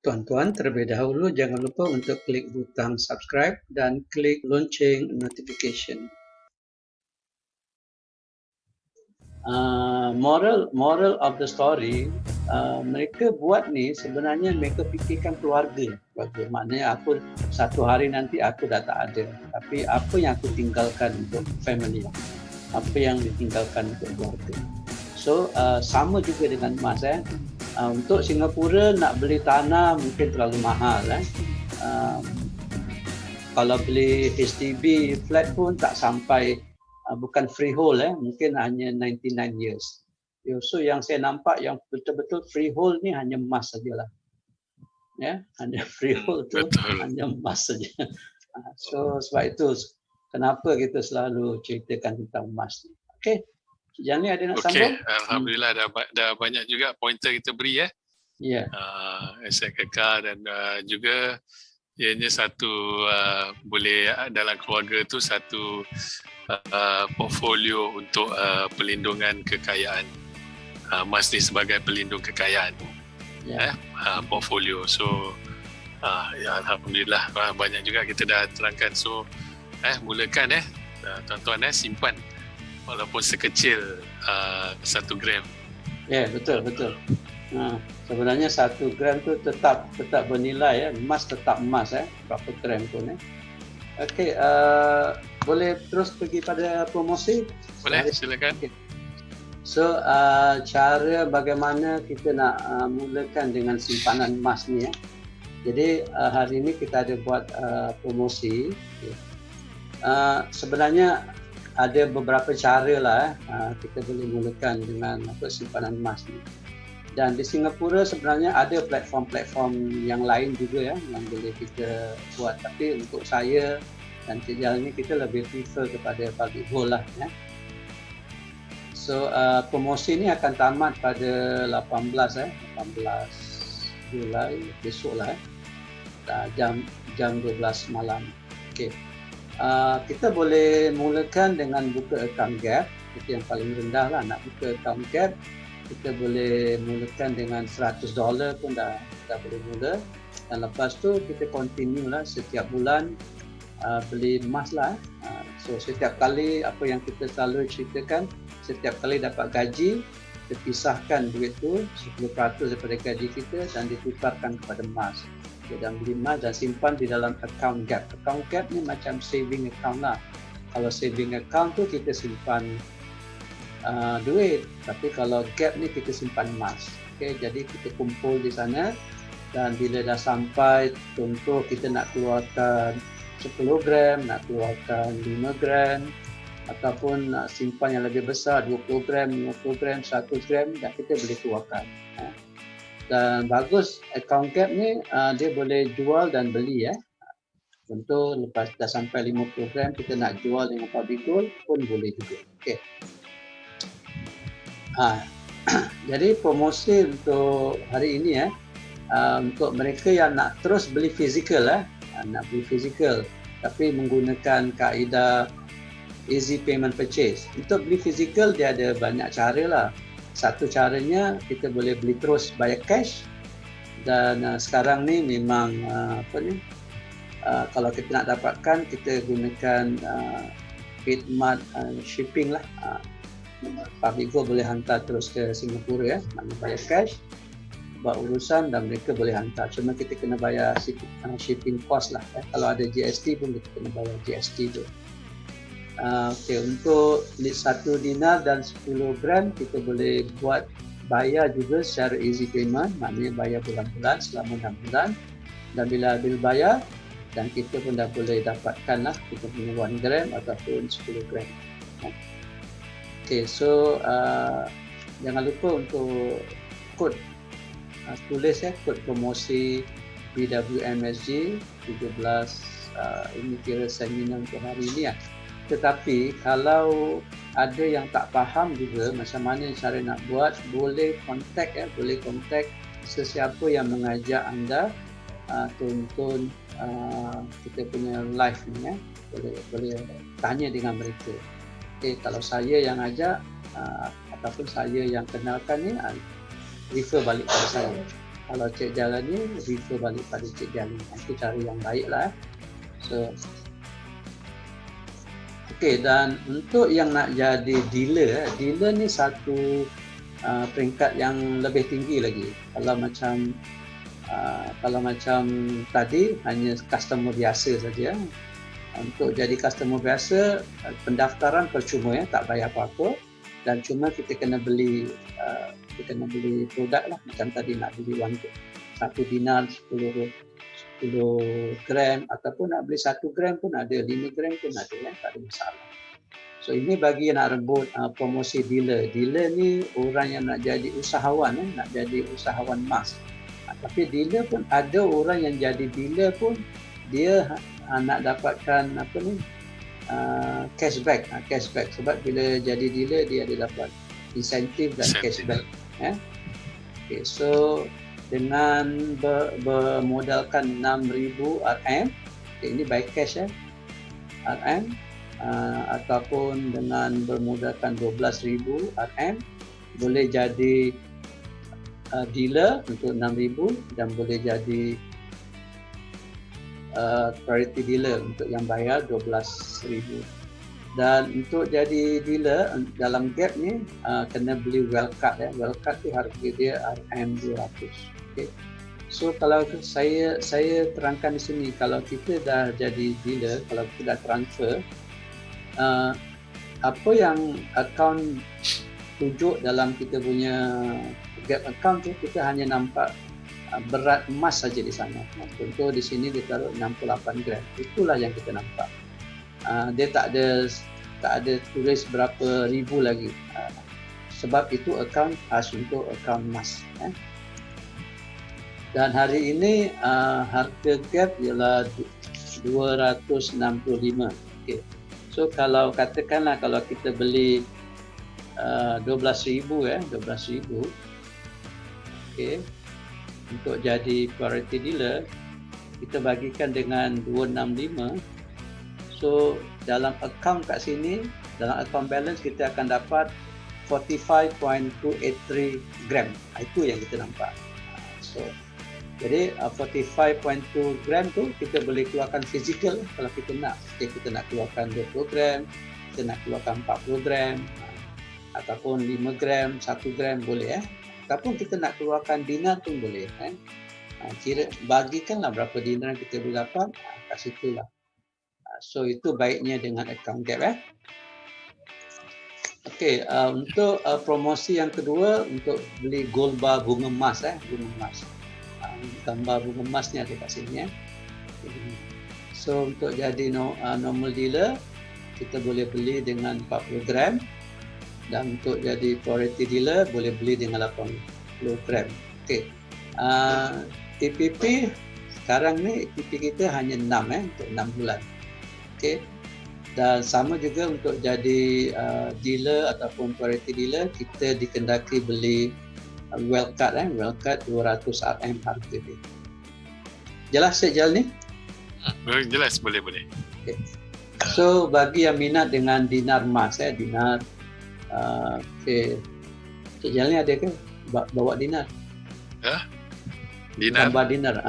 Tuan-tuan, terlebih dahulu jangan lupa untuk klik butang subscribe dan klik lonceng notification. Moral of the story, mereka buat ni sebenarnya mereka fikirkan keluarga. Maknanya aku satu hari nanti aku dah tak ada, tapi apa yang aku tinggalkan untuk family, apa yang ditinggalkan untuk keluarga. So sama juga dengan emas. Untuk Singapura nak beli tanah mungkin terlalu mahal. Kalau beli HDB flat pun tak sampai, bukan freehold, mungkin hanya 99 years. So yang saya nampak yang betul-betul freehold ni hanya emas sajalah. Hanya freehold tu hanya emas saja. So sebab itu kenapa kita selalu ceritakan tentang emas ni. Okey. Yang ni ada nak sambung? Alhamdulillah dah banyak juga pointer kita beri Ya. Aset kekal dan juga ianya satu boleh dalam keluarga tu satu portfolio untuk pelindungan kekayaan. Emas ni sebagai pelindung kekayaan. Portfolio. So ya, alhamdulillah banyak juga kita dah terangkan. So mulakan tuan-tuan simpan walaupun sekecil 1 gram. Ya, betul. Sebenarnya 1 gram tu tetap bernilai. Emas tetap emas, berapa gram pun. Okey, boleh terus pergi pada promosi? Boleh, silakan. Okay. So cara bagaimana kita nak mulakan dengan simpanan emas ni. Jadi hari ini kita ada buat promosi. Sebenarnya ada beberapa cara lah kita boleh mulakan dengan simpanan emas ni. Dan di Singapura sebenarnya ada platform-platform yang lain juga yang boleh kita buat. Tapi untuk saya dan Cik ni kita lebih prefer kepada public gold lah. So promosi ni akan tamat pada 18 Julai besok lah. Jam 12 malam. Okey. Kita boleh mulakan dengan buka account Gap. Itu yang paling rendah lah. Nak buka account Gap, kita boleh mulakan dengan $100 pun dah boleh mula. Dan lepas tu kita continue lah setiap bulan beli emas lah. So setiap kali apa yang kita selalu ceritakan, setiap kali dapat gaji, kita pisahkan duit tu 10% daripada gaji kita dan ditukarkan kepada emas. Dan beli emas dan simpan di dalam account Gap. Account Gap ni macam saving account lah. Kalau saving account tu kita simpan duit, tapi kalau Gap ni kita simpan emas. Okay, jadi kita kumpul di sana dan bila dah sampai, contoh kita nak keluarkan 10 gram, nak keluarkan 5 gram ataupun nak simpan yang lebih besar 20 gram, 50 gram, 100 gram, dan kita boleh keluarkan. Dan bagus account Gap ni dia boleh jual dan beli. Contoh lepas dah sampai 50 gram kita nak jual dengan public gold pun boleh juga. Okey. Jadi promosi untuk hari ini untuk mereka yang nak terus beli fizikal nak beli fizikal tapi menggunakan kaedah easy payment purchase. Untuk beli fizikal dia ada banyak cara lah. Satu caranya kita boleh beli terus bayar cash dan sekarang ni memang kalau kita nak dapatkan kita gunakan khidmat shipping lah. Public Gold boleh hantar terus ke Singapura maknanya bayar cash buat urusan dan mereka boleh hantar, cuma kita kena bayar shipping cost lah. Kalau ada GST pun kita kena bayar GST tu. Okay, untuk 1 dinar dan 10 gram kita boleh buat bayar juga secara easy payment, maknanya bayar bulan-bulan selama 6 bulan, dan bila bil bayar dan kita pun dah boleh dapatkan lah kita punya 1 gram ataupun 10 gram. Okay, so jangan lupa untuk kod tulis kod promosi BWMSG 17 ini kira seminar untuk hari ini Tetapi kalau ada yang tak faham juga macam mana cara nak buat, boleh kontak sesiapa yang mengajak anda tonton kita punya live ni boleh tanya dengan mereka. Okay, kalau saya yang ajak ataupun saya yang kenalkan ni refer balik pada saya. Kalau cek jalan ni refer balik pada cek jalan. Itu cara yang baik lah. So okey, dan untuk yang nak jadi dealer ni satu peringkat yang lebih tinggi lagi. Kalau macam tadi hanya customer biasa saja. Untuk jadi customer biasa, pendaftaran percuma ya, tak bayar apa-apa, dan cuma kita kena beli produk lah. Macam tadi nak beli 1 dinar 10 gram, ataupun nak beli 1 gram pun ada, 5 gram pun ada, tak ada masalah. So ini bagi yang nak rebut promosi dealer. Dealer ni orang yang nak jadi usahawan, nak jadi usahawan emas. Tapi dealer pun ada orang yang jadi dealer pun dia nak dapatkan cashback. Cashback sebab bila jadi dealer dia ada dapat insentif dan cashback. Okay, so dengan bermodalkan 6,000 RM, ini by cash RM, ataupun dengan bermodalkan 12,000 RM boleh jadi dealer untuk 6,000 dan boleh jadi priority dealer untuk yang bayar 12,000. Dan untuk jadi dealer dalam gap ni kena beli well card Well card tu harga dia RM200. Okay. So kalau saya terangkan di sini, kalau kita dah jadi dealer, kalau kita dah transfer, apa yang akaun tunjuk dalam kita punya gap account tu, kita hanya nampak berat emas saja di sana. Contoh di sini dia taruh 68 gram. Itulah yang kita nampak. Dia tak ada tulis berapa ribu lagi. Sebab itu akaun khas untuk akaun emas. Dan hari ini harga gap ialah 265. Okay. So kalau katakanlah kalau kita beli 12,000 12,000. Okay. Untuk jadi priority dealer, kita bagikan dengan 265. So dalam akaun kat sini, dalam akaun balance kita akan dapat 45.283 gram. Itu yang kita nampak. So jadi 45.2 gram tu kita boleh keluarkan fizikal kalau kita nak. Kita nak keluarkan 20 gram, kita nak keluarkan 40 gram, ataupun 5 gram, 1 gram boleh Ataupun kita nak keluarkan dinar pun boleh. Kira bagikanlah berapa dinar yang kita boleh dapat, kat situlah. So itu baiknya dengan account gap. Okey, untuk promosi yang kedua, untuk beli gold bar bunga emas. Bunga emas. Gambar bunga emas ni ada kat sini. So untuk jadi normal dealer, kita boleh beli dengan 40 gram. Dan untuk jadi priority dealer boleh beli dengan 80 gram. Okey. EPP sekarang ni EPP kita hanya 6 untuk 6 bulan. Okey. Dan sama juga untuk jadi dealer ataupun priority dealer, kita dikendaki beli well card well card 200 RM harga dia. Jelas ni? Jelas, boleh. Okay. So bagi yang minat dengan dinar emas dinar okey. Cik Jalni ada ke bawa dinar? Dinar. Gambar dinar.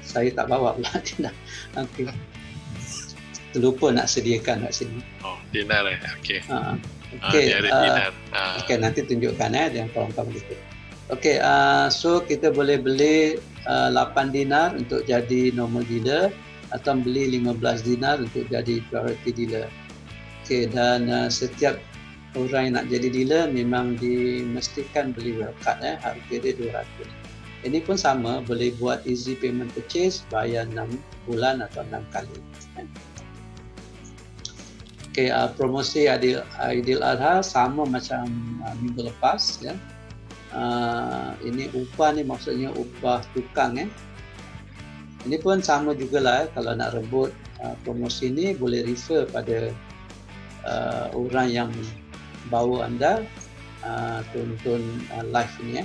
Saya tak bawa pula dinar. Okey. Terlupa nak sediakan kat sini. Oh, dinar okey. Okey. Ada dinar. Okey, nanti tunjukkan dengan kawan-kawan kita. Okey, so kita boleh beli 8 dinar untuk jadi normal dealer atau beli 15 dinar untuk jadi priority dealer. Okey, dan setiap orang yang nak jadi dealer memang dimestikan beli well card harga dia 200. Ini pun sama, boleh buat easy payment purchase, bayar 6 bulan atau 6 kali. Okey, promosi Aidil Adha sama macam minggu lepas ini upah ni maksudnya upah tukang Ini pun sama jugalah kalau nak rebut promosi ni boleh refer pada orang yang bawa anda tonton live ni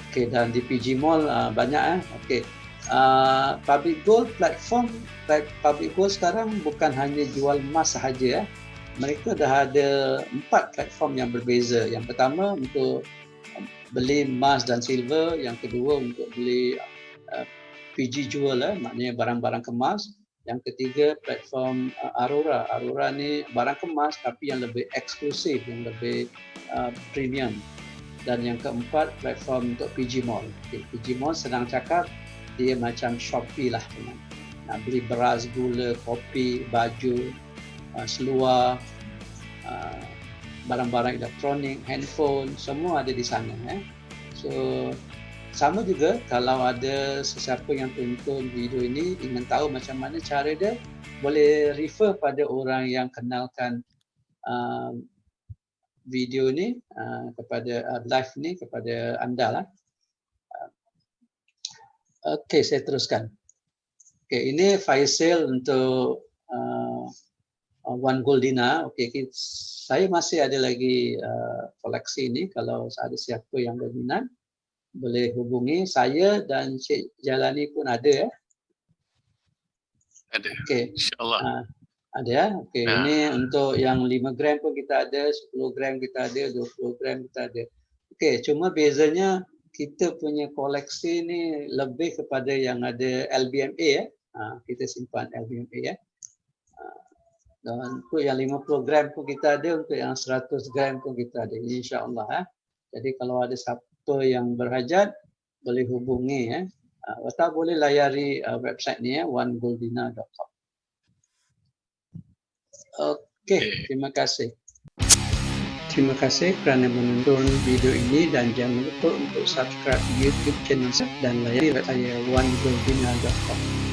Okey, dan di PG Mall banyak Okey. Public Gold platform Public Gold sekarang bukan hanya jual emas sahaja Mereka dah ada 4 platform yang berbeza. Yang pertama untuk beli emas dan silver, yang kedua untuk beli PG Jewel, maknanya barang-barang kemas. Yang ketiga platform Aurora. Aurora ni barang kemas tapi yang lebih eksklusif, yang lebih premium. Dan yang keempat platform untuk PG Mall. PG Mall senang cakap, dia macam Shopee lah. Nak beli beras, gula, kopi, baju, seluar, barang-barang elektronik, handphone, semua ada di sana. So sama juga kalau ada sesiapa yang tonton video ini ingin tahu macam mana cara dia, boleh refer pada orang yang kenalkan video ni kepada live ni kepada anda lah. Okey, saya teruskan. Okey, ini fire sale untuk One Gold Dinar. Okey, saya masih ada lagi koleksi ini. Kalau ada siapa yang berminat, boleh hubungi saya dan Cik Jalani pun ada. Ada. Okey. InsyaAllah. Ada. Okey, ini untuk yang 5 gram pun kita ada, 10 gram kita ada, 20 gram kita ada. Okey, cuma bezanya kita punya koleksi ni lebih kepada yang ada LBMA. Kita simpan LBMA. Dan untuk yang 50 gram pun kita ada, untuk yang 100 gram pun kita ada, insya-Allah. Jadi kalau ada siapa yang berhajat, boleh hubungi. Atau boleh layari website ni, onegolddinar.com. Okey, terima kasih. Terima kasih kerana menonton video ini dan jangan lupa untuk subscribe YouTube channel saya dan layari website saya onegolddinar.com.